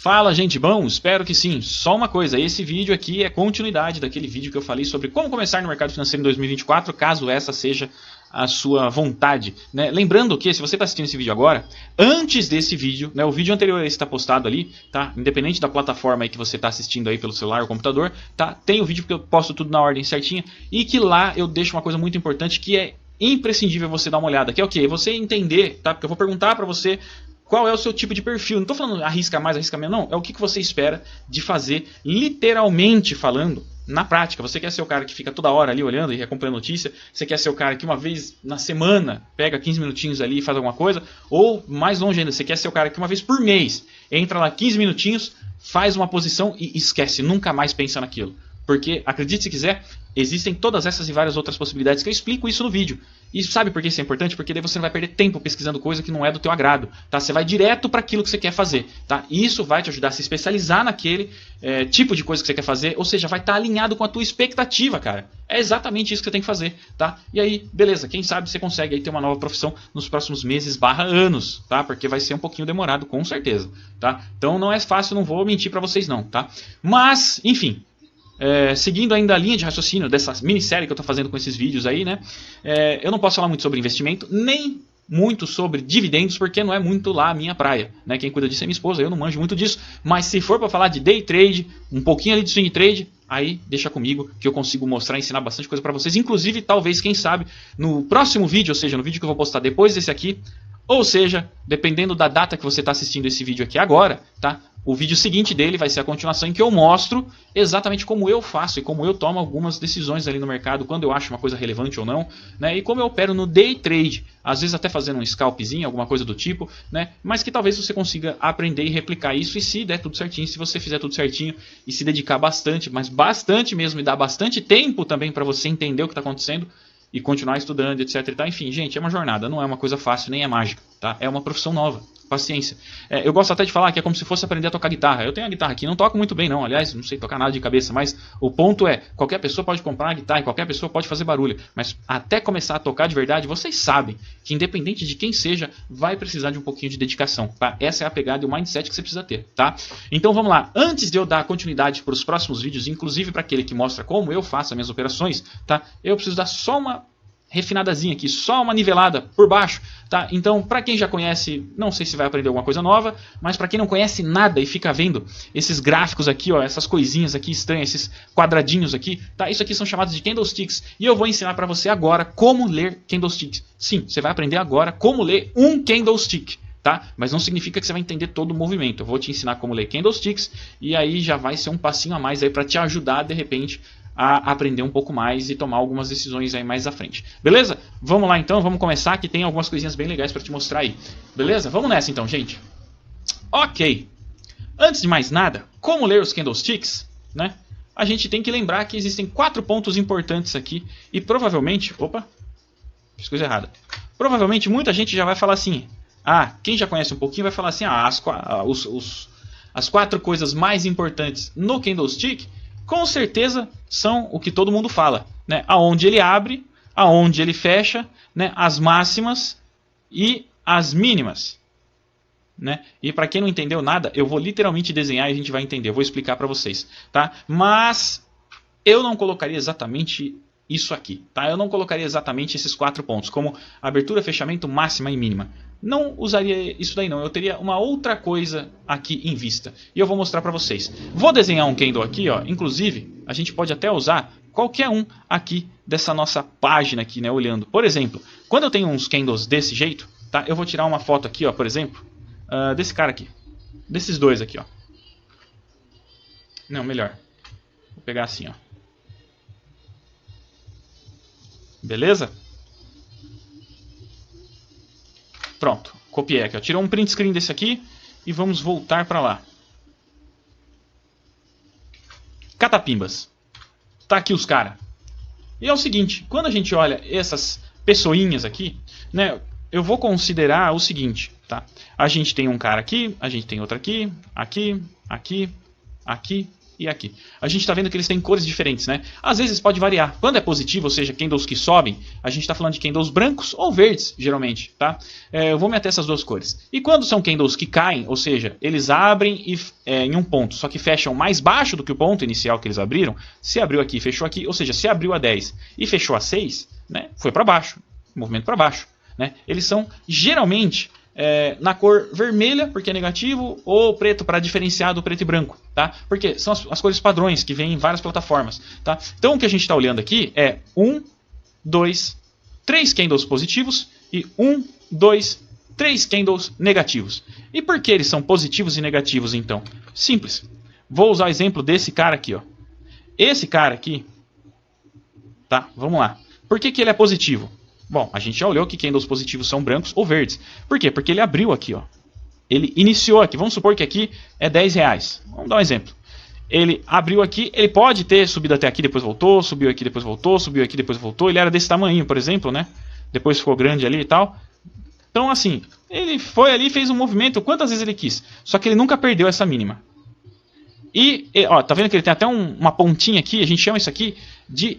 Fala, gente, bom? Espero que sim. Só uma coisa, esse vídeo aqui é continuidade daquele vídeo que eu falei sobre como começar no mercado financeiro em 2024, caso essa seja a sua vontade, né? Lembrando que, se você está assistindo esse vídeo agora, antes desse vídeo, né, o vídeo anterior a esse está postado ali, tá? Independente da plataforma aí que você está assistindo aí pelo celular ou computador, tá? Tem o vídeo que eu posto tudo na ordem certinha e que lá eu deixo uma coisa muito importante que é imprescindível você dar uma olhada, que é o quê? Você entender, tá? Porque eu vou perguntar para você qual é o seu tipo de perfil. Não estou falando arrisca mais, arrisca menos, não. É o que você espera de fazer, literalmente falando, na prática. Você quer ser o cara que fica toda hora ali olhando e acompanhando notícia? Você quer ser o cara que uma vez na semana pega 15 minutinhos ali e faz alguma coisa? Ou, mais longe ainda, você quer ser o cara que uma vez por mês entra lá 15 minutinhos, faz uma posição e esquece, nunca mais pensa naquilo? Porque, acredite se quiser, existem todas essas e várias outras possibilidades que eu explico isso no vídeo. E sabe por que isso é importante? Porque daí você não vai perder tempo pesquisando coisa que não é do teu agrado, tá? Você vai direto para aquilo que você quer fazer, tá? E isso vai te ajudar a se especializar naquele tipo de coisa que você quer fazer, ou seja, vai estar alinhado com a tua expectativa, cara. É exatamente isso que você tem que fazer, tá? E aí, beleza, quem sabe você consegue aí ter uma nova profissão nos próximos meses/anos, tá? Porque vai ser um pouquinho demorado, com certeza, tá? Então não é fácil, não vou mentir para vocês não, tá? Mas, enfim... seguindo ainda a linha de raciocínio dessa minissérie que eu estou fazendo com esses vídeos aí, né? Eu não posso falar muito sobre investimento, nem muito sobre dividendos, porque não é muito lá a minha praia, né? Quem cuida disso é minha esposa, eu não manjo muito disso, mas se for para falar de day trade, um pouquinho ali de swing trade, aí deixa comigo que eu consigo mostrar e ensinar bastante coisa para vocês, inclusive, talvez, quem sabe, no próximo vídeo, ou seja, no vídeo que eu vou postar depois desse aqui, ou seja, dependendo da data que você está assistindo esse vídeo aqui agora, tá? O vídeo seguinte dele vai ser a continuação em que eu mostro exatamente como eu faço e como eu tomo algumas decisões ali no mercado, quando eu acho uma coisa relevante ou não, né? E como eu opero no day trade, às vezes até fazendo um scalpzinho, alguma coisa do tipo, né? Mas que talvez você consiga aprender e replicar isso, e se der tudo certinho, se você fizer tudo certinho e se dedicar bastante, mas bastante mesmo, e dar bastante tempo também para você entender o que está acontecendo, e continuar estudando, etc e tal. Enfim, gente, é uma jornada, não é uma coisa fácil, nem é mágica, tá? É uma profissão nova, paciência. Eu gosto até de falar que é como se fosse aprender a tocar guitarra. Eu tenho a guitarra aqui, não toco muito bem não, aliás, não sei tocar nada de cabeça, mas o ponto é, qualquer pessoa pode comprar uma guitarra, qualquer pessoa pode fazer barulho, mas até começar a tocar de verdade, vocês sabem que independente de quem seja, vai precisar de um pouquinho de dedicação, tá? Essa é a pegada e o mindset que você precisa ter, tá? Então vamos lá, antes de eu dar continuidade para os próximos vídeos, inclusive para aquele que mostra como eu faço as minhas operações, tá? Eu preciso dar só uma refinadazinha aqui, só uma nivelada por baixo, tá? Então, para quem já conhece, não sei se vai aprender alguma coisa nova, mas para quem não conhece nada e fica vendo esses gráficos aqui, ó, essas coisinhas aqui estranhas, esses quadradinhos aqui, tá? Isso aqui são chamados de candlesticks, e eu vou ensinar para você agora como ler candlesticks. Sim, você vai aprender agora como ler um candlestick, tá? Mas não significa que você vai entender todo o movimento. Eu vou te ensinar como ler candlesticks, e aí já vai ser um passinho a mais aí para te ajudar, de repente, a aprender um pouco mais e tomar algumas decisões aí mais à frente. Beleza? Vamos lá então, vamos começar, que tem algumas coisinhas bem legais para te mostrar aí. Beleza? Vamos nessa então, gente. Ok. Antes de mais nada, como ler os candlesticks, né? A gente tem que lembrar que existem 4 pontos importantes aqui e provavelmente... Opa! Fiz coisa errada. Provavelmente muita gente já vai falar assim... Ah, quem já conhece um pouquinho vai falar assim... Ah, as 4 coisas mais importantes no candlestick... Com certeza são o que todo mundo fala, né? Aonde ele abre, aonde ele fecha, né? As máximas e as mínimas, né? E para quem não entendeu nada, eu vou literalmente desenhar e a gente vai entender. Eu vou explicar para vocês, tá? Mas eu não colocaria exatamente isso aqui, tá? Eu não colocaria exatamente esses 4 pontos, como abertura, fechamento, máxima e mínima. Não usaria isso daí não, eu teria uma outra coisa aqui em vista. E eu vou mostrar para vocês. Vou desenhar um candle aqui, ó. Inclusive, a gente pode até usar qualquer um aqui dessa nossa página aqui, né? Olhando. Por exemplo, quando eu tenho uns candles desse jeito, tá? Eu vou tirar uma foto aqui, ó, por exemplo, desse cara aqui. Desses dois aqui, ó. Não, melhor. Vou pegar assim, ó. Beleza? Pronto, copiei aqui, ó. Tirei um print screen desse aqui e vamos voltar para lá. Catapimbas. Tá aqui os caras. E é o seguinte, quando a gente olha essas pessoinhas aqui, né, eu vou considerar o seguinte, tá? A gente tem um cara aqui, a gente tem outro aqui, aqui, aqui, aqui e aqui. A gente está vendo que eles têm cores diferentes, né? Às vezes pode variar. Quando é positivo, ou seja, candles que sobem, a gente está falando de candles brancos ou verdes, geralmente, tá? Eu vou meter essas duas cores. E quando são candles que caem, ou seja, eles abrem em um ponto, só que fecham mais baixo do que o ponto inicial que eles abriram, se abriu aqui e fechou aqui, ou seja, se abriu a 10 e fechou a 6, né, foi para baixo, movimento para baixo. Né? Eles são geralmente na cor vermelha, porque é negativo, ou preto, para diferenciar do preto e branco. Tá? Porque são as cores padrões que vêm em várias plataformas. Tá? Então o que a gente está olhando aqui é 1, 2, 3 candles positivos e 1, 2, 3 candles negativos. E por que eles são positivos e negativos então? Simples. Vou usar o exemplo desse cara aqui. Ó. Esse cara aqui, tá? Vamos lá. Por que ele é positivo? Bom, a gente já olhou que candles positivos são brancos ou verdes. Por quê? Porque ele abriu aqui, ó. Ele iniciou aqui. Vamos supor que aqui é R$10. Vamos dar um exemplo. Ele abriu aqui, ele pode ter subido até aqui, depois voltou, subiu aqui, depois voltou, subiu aqui, depois voltou. Ele era desse tamanho, por exemplo, né? Depois ficou grande ali e tal. Então, assim, ele foi ali e fez um movimento quantas vezes ele quis. Só que ele nunca perdeu essa mínima. E, ó, tá vendo que ele tem até uma pontinha aqui, a gente chama isso aqui de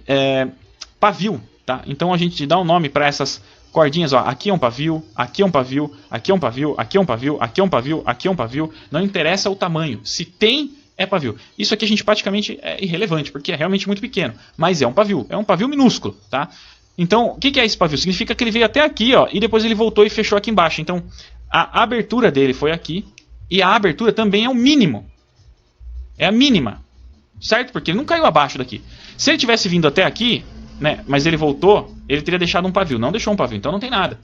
pavio. Tá? Então a gente dá um nome para essas cordinhas, ó. Aqui é um pavio, aqui é um pavio, aqui é um pavio, aqui é um pavio, aqui é um pavio, aqui é um pavio. Não interessa o tamanho. Se tem, é pavio. Isso aqui a gente praticamente é irrelevante, porque é realmente muito pequeno. Mas é um pavio minúsculo. Tá? Então, o que é esse pavio? Significa que ele veio até aqui, ó, e depois ele voltou e fechou aqui embaixo. Então, a abertura dele foi aqui, e a abertura também é o mínimo. É a mínima. Certo? Porque ele não caiu abaixo daqui. Se ele tivesse vindo até aqui, né, mas ele voltou, ele teria deixado um pavio. Não deixou um pavio, então não tem nada.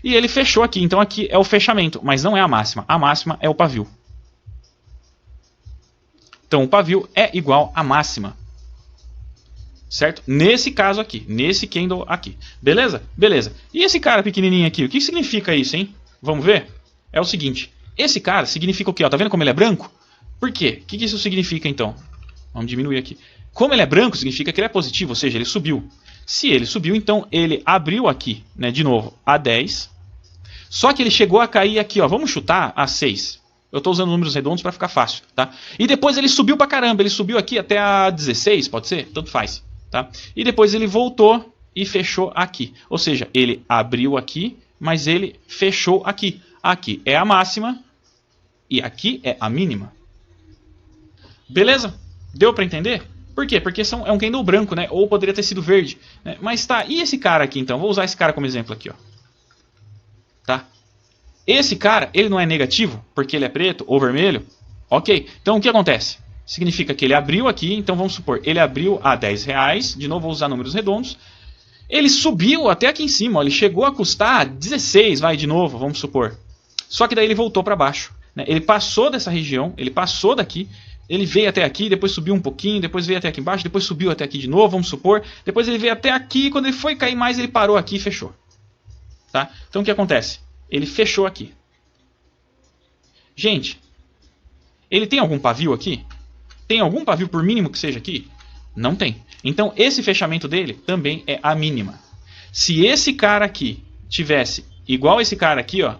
E ele fechou aqui, então aqui é o fechamento, mas não é a máxima. A máxima é o pavio. Então o pavio é igual à máxima. Certo? Nesse caso aqui, nesse candle aqui. Beleza? Beleza. E esse cara pequenininho aqui, o que significa isso, hein? Vamos ver? É o seguinte, esse cara significa o quê? Ó, tá vendo como ele é branco? Por quê? O que isso significa então? Vamos diminuir aqui. Como ele é branco, significa que ele é positivo, ou seja, ele subiu. Se ele subiu, então ele abriu aqui, né, de novo, a 10. Só que ele chegou a cair aqui, ó, vamos chutar a 6. Eu estou usando números redondos para ficar fácil. Tá? E depois ele subiu pra caramba, ele subiu aqui até a 16, pode ser? Tanto faz. Tá? E depois ele voltou e fechou aqui. Ou seja, ele abriu aqui, mas ele fechou aqui. Aqui é a máxima e aqui é a mínima. Beleza? Deu para entender? Por quê? Porque é um candle branco, né? Ou poderia ter sido verde. Né? Mas tá, e esse cara aqui então? Vou usar esse cara como exemplo aqui, ó. Tá? Esse cara, ele não é negativo porque ele é preto ou vermelho? Ok. Então o que acontece? Significa que ele abriu aqui, então vamos supor, ele abriu a R$10. De novo, vou usar números redondos. Ele subiu até aqui em cima, ó, ele chegou a custar 16, vai de novo, vamos supor. Só que daí ele voltou para baixo. Né? Ele passou dessa região, ele passou daqui. Ele veio até aqui, depois subiu um pouquinho, depois veio até aqui embaixo, depois subiu até aqui de novo, vamos supor. Depois ele veio até aqui, quando ele foi cair mais, ele parou aqui e fechou. Tá? Então o que acontece? Ele fechou aqui. Gente, ele tem algum pavio aqui? Tem algum pavio por mínimo que seja aqui? Não tem. Então esse fechamento dele também é a mínima. Se esse cara aqui tivesse igual esse cara aqui, ó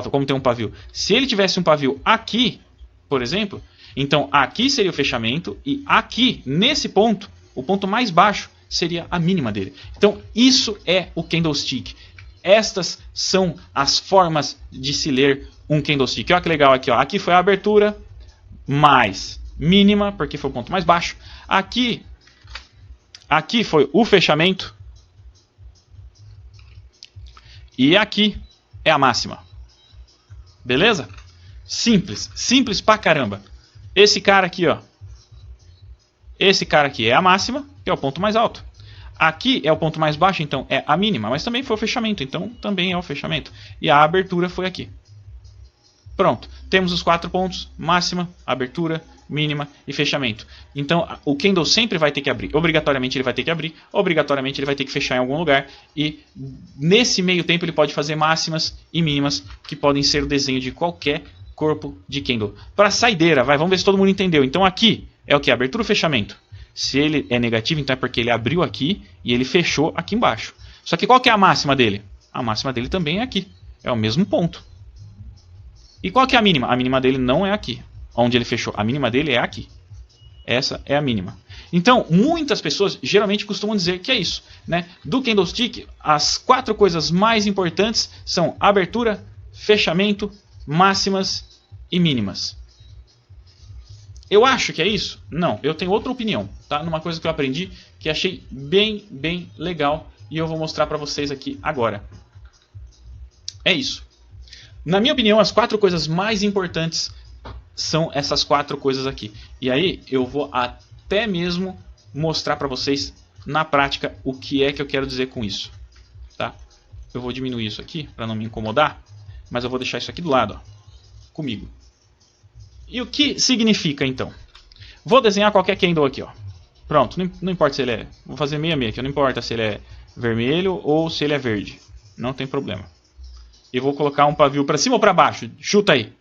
como tem um pavio. Se ele tivesse um pavio aqui, por exemplo... Então aqui seria o fechamento e aqui, nesse ponto, o ponto mais baixo seria a mínima dele. Então isso é o candlestick. Estas são as formas de se ler um candlestick. Olha que legal aqui. Ó. Aqui foi a abertura mais mínima, porque foi o ponto mais baixo. Aqui foi o fechamento. E aqui é a máxima. Beleza? Simples. Simples pra caramba. Esse cara aqui, ó. Esse cara aqui é a máxima, que é o ponto mais alto. Aqui é o ponto mais baixo, então é a mínima, mas também foi o fechamento, então também é o fechamento. E a abertura foi aqui. Pronto, temos os 4 pontos, máxima, abertura, mínima e fechamento. Então o candle sempre vai ter que abrir, obrigatoriamente ele vai ter que abrir, obrigatoriamente ele vai ter que fechar em algum lugar. E nesse meio tempo ele pode fazer máximas e mínimas, que podem ser o desenho de qualquer corpo de candle. Para saideira, vamos ver se todo mundo entendeu. Então aqui é o que? Abertura ou fechamento? Se ele é negativo, então é porque ele abriu aqui e ele fechou aqui embaixo. Só que qual que é a máxima dele? A máxima dele também é aqui. É o mesmo ponto. E qual que é a mínima? A mínima dele não é aqui. Onde ele fechou. A mínima dele é aqui. Essa é a mínima. Então, muitas pessoas geralmente costumam dizer que é isso, né? Do candlestick, as 4 coisas mais importantes são abertura, fechamento, máximas e mínimas. Eu acho que é isso? Não, eu tenho outra opinião, tá? Numa coisa que eu aprendi que achei bem legal e eu vou mostrar para vocês aqui agora. É isso. Na minha opinião, as 4 coisas mais importantes são essas 4 coisas aqui. E aí eu vou até mesmo mostrar para vocês na prática o que é que eu quero dizer com isso, tá? Eu vou diminuir isso aqui para não me incomodar, mas eu vou deixar isso aqui do lado, ó, comigo. E o que significa então? Vou desenhar qualquer candle aqui, ó. Pronto, não importa se ele é... Vou fazer meia aqui, não importa se ele é vermelho ou se ele é verde. Não tem problema. E vou colocar um pavio para cima ou para baixo? Chuta aí.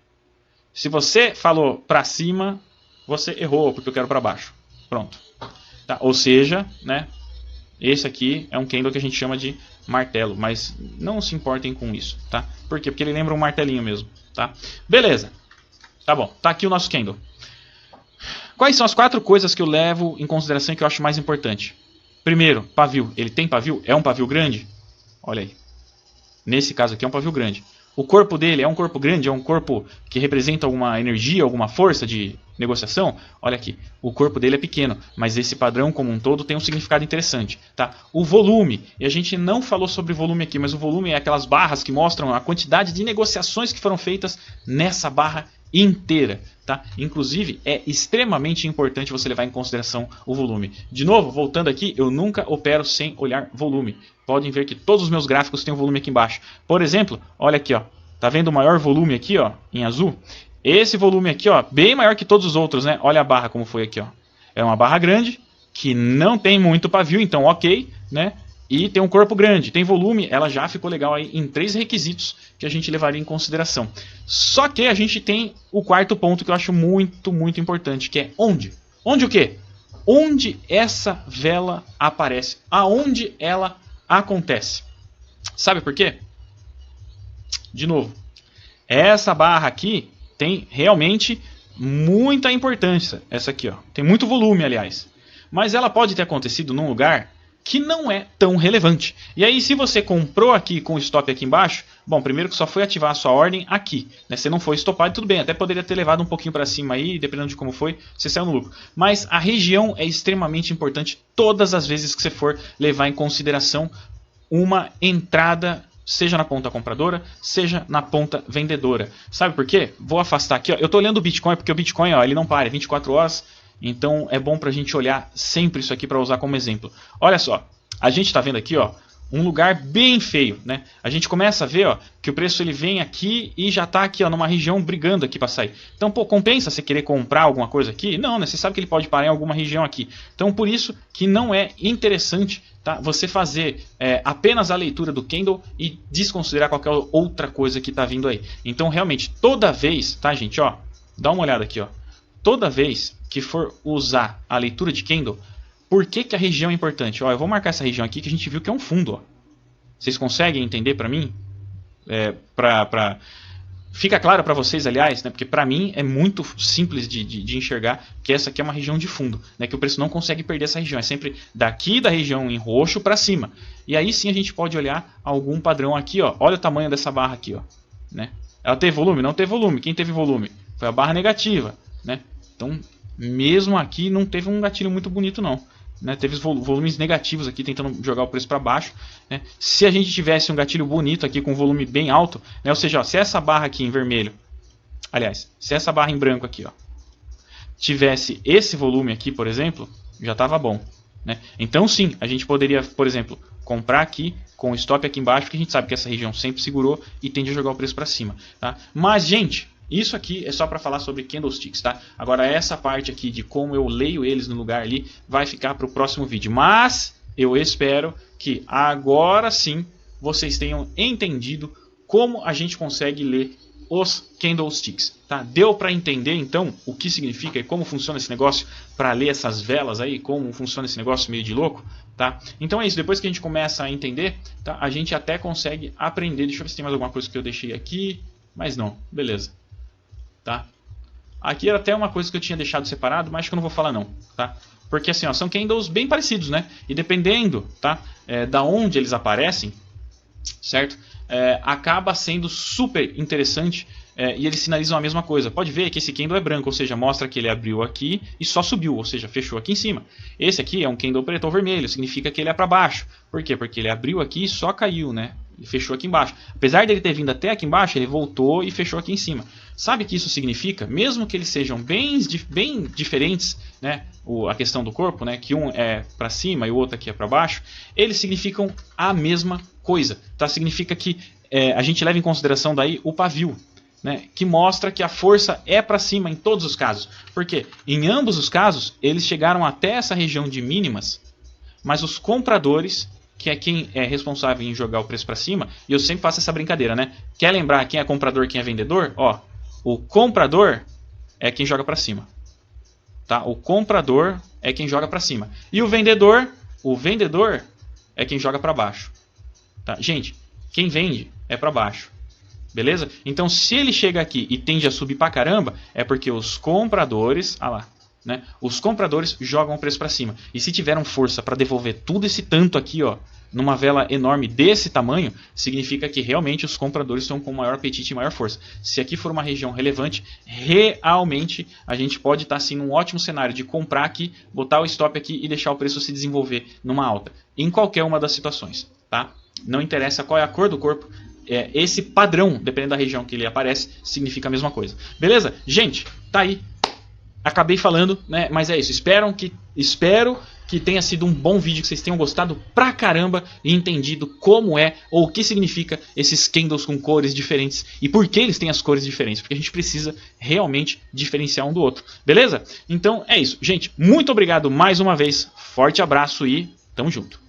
Se você falou para cima, você errou, porque eu quero para baixo. Pronto. Tá? Ou seja, né, esse aqui é um candle que a gente chama de martelo, mas não se importem com isso, tá? Por quê? Porque ele lembra um martelinho mesmo, tá? Beleza. Tá bom, tá aqui o nosso candle. Quais são as 4 coisas que eu levo em consideração e que eu acho mais importante? Primeiro, pavio. Ele tem pavio? É um pavio grande? Olha aí. Nesse caso aqui é um pavio grande. O corpo dele é um corpo grande? É um corpo que representa alguma energia, alguma força de negociação? Olha aqui, o corpo dele é pequeno, mas esse padrão como um todo tem um significado interessante, tá? O volume, e a gente não falou sobre volume aqui, mas o volume é aquelas barras que mostram a quantidade de negociações que foram feitas nessa barra inteira, tá? Inclusive é extremamente importante você levar em consideração o volume. De novo, voltando aqui, eu nunca opero sem olhar volume. Podem ver que todos os meus gráficos têm um volume aqui embaixo. Por exemplo, olha aqui, ó. Tá vendo o maior volume aqui, ó, em azul? Esse volume aqui, ó, bem maior que todos os outros, né? Olha a barra como foi aqui, ó. É uma barra grande que não tem muito pavio, então ok, né? E tem um corpo grande, tem volume, ela já ficou legal aí em 3 requisitos que a gente levaria em consideração. Só que a gente tem o 4º ponto que eu acho muito importante, que é onde? Onde o quê? Onde essa vela aparece? Aonde ela acontece? Sabe por quê? De novo, essa barra aqui tem realmente muita importância. Essa aqui, ó, tem muito volume, aliás. Mas ela pode ter acontecido num lugar que não é tão relevante. E aí, se você comprou aqui com o stop aqui embaixo, bom, primeiro que só foi ativar a sua ordem aqui, né? Você não foi estopado, tudo bem, até poderia ter levado um pouquinho para cima aí, dependendo de como foi, você saiu no lucro. Mas a região é extremamente importante todas as vezes que você for levar em consideração uma entrada, seja na ponta compradora, seja na ponta vendedora. Sabe por quê? Vou afastar aqui, ó. Eu estou olhando o Bitcoin, porque o Bitcoin, ó, ele não para, é 24 horas. Então é bom para a gente olhar sempre isso aqui para usar como exemplo. Olha só, a gente está vendo aqui, ó, um lugar bem feio, né? A gente começa a ver, ó, que o preço ele vem aqui e já está aqui, ó, numa região brigando aqui para sair. Então, pô, compensa você querer comprar alguma coisa aqui? Não, né? Você sabe que ele pode parar em alguma região aqui. Então, por isso que não é interessante, tá, você fazer apenas a leitura do candle e desconsiderar qualquer outra coisa que está vindo aí. Então, realmente, toda vez, tá, gente, ó, dá uma olhada aqui, ó. Toda vez que for usar a leitura de candle, por que a região é importante? Ó, eu vou marcar essa região aqui que a gente viu que é um fundo. Ó. Vocês conseguem entender para mim? Fica claro para vocês, aliás, né, porque para mim é muito simples de enxergar que essa aqui é uma região de fundo, né, que o preço não consegue perder essa região. É sempre daqui da região em roxo para cima. E aí sim a gente pode olhar algum padrão aqui. Ó. Olha o tamanho dessa barra aqui. Ó, né? Ela teve volume? Não teve volume. Quem teve volume? Foi a barra negativa. Né? Então, mesmo aqui não teve um gatilho muito bonito não, né? Teve volumes negativos aqui tentando jogar o preço para baixo, né? Se a gente tivesse um gatilho bonito aqui com volume bem alto, né? Ou seja, ó, se essa barra aqui em vermelho, aliás, se essa barra em branco aqui, ó, tivesse esse volume aqui, por exemplo, já estava bom, né? Então sim, a gente poderia, por exemplo, comprar aqui com o stop aqui embaixo, porque a gente sabe que essa região sempre segurou e tende a jogar o preço para cima, tá? Mas, gente, isso aqui é só para falar sobre candlesticks, tá? Agora essa parte aqui de como eu leio eles no lugar ali vai ficar para o próximo vídeo. Mas eu espero que agora sim vocês tenham entendido como a gente consegue ler os candlesticks, tá? Deu para entender então o que significa e como funciona esse negócio para ler essas velas aí, como funciona esse negócio meio de louco, tá? Então é isso, depois que a gente começa a entender, tá? A gente até consegue aprender. Deixa eu ver se tem mais alguma coisa que eu deixei aqui, mas não, beleza. Tá? Aqui era até uma coisa que eu tinha deixado separado, mas acho que eu não vou falar não, tá? Porque assim, ó, são candles bem parecidos, né? E dependendo, tá? Da onde eles aparecem, certo? Acaba sendo super interessante e eles sinalizam a mesma coisa. Pode ver que esse candle é branco, ou seja, mostra que ele abriu aqui e só subiu, ou seja, fechou aqui em cima. Esse aqui é um candle preto ou vermelho, significa que ele é para baixo. Por quê? Porque ele abriu aqui e só caiu, né? Ele fechou aqui embaixo. Apesar dele ter vindo até aqui embaixo, ele voltou e fechou aqui em cima. Sabe o que isso significa? Mesmo que eles sejam bem diferentes, né? A questão do corpo, né? Que um é para cima e o outro aqui é para baixo, eles significam a mesma coisa. Tá? Significa que a gente leva em consideração daí o pavio, né? Que mostra que a força é para cima em todos os casos. Porque em ambos os casos, eles chegaram até essa região de mínimas, mas os compradores, que é quem é responsável em jogar o preço para cima, e eu sempre faço essa brincadeira, né? Quer lembrar quem é comprador e quem é vendedor? Ó, o comprador é quem joga para cima. Tá? O comprador é quem joga para cima. E o vendedor é quem joga para baixo. Tá? Gente, quem vende é para baixo. Beleza? Então, se ele chega aqui e tende a subir pra caramba, é porque os compradores, né? Os compradores jogam o preço para cima. E se tiveram força para devolver tudo esse tanto aqui, ó, numa vela enorme desse tamanho, significa que realmente os compradores estão com maior apetite e maior força. Se aqui for uma região relevante, realmente a gente pode estar assim num ótimo cenário de comprar aqui, botar o stop aqui e deixar o preço se desenvolver numa alta. Em qualquer uma das situações, tá? Não interessa qual é a cor do corpo, esse padrão, dependendo da região que ele aparece, significa a mesma coisa. Beleza? Gente, tá aí. Acabei falando, né? Mas é isso. Espero que tenha sido um bom vídeo, que vocês tenham gostado pra caramba e entendido como é ou o que significa esses candles com cores diferentes e por que eles têm as cores diferentes. Porque a gente precisa realmente diferenciar um do outro. Beleza? Então é isso. Gente, muito obrigado mais uma vez. Forte abraço e tamo junto.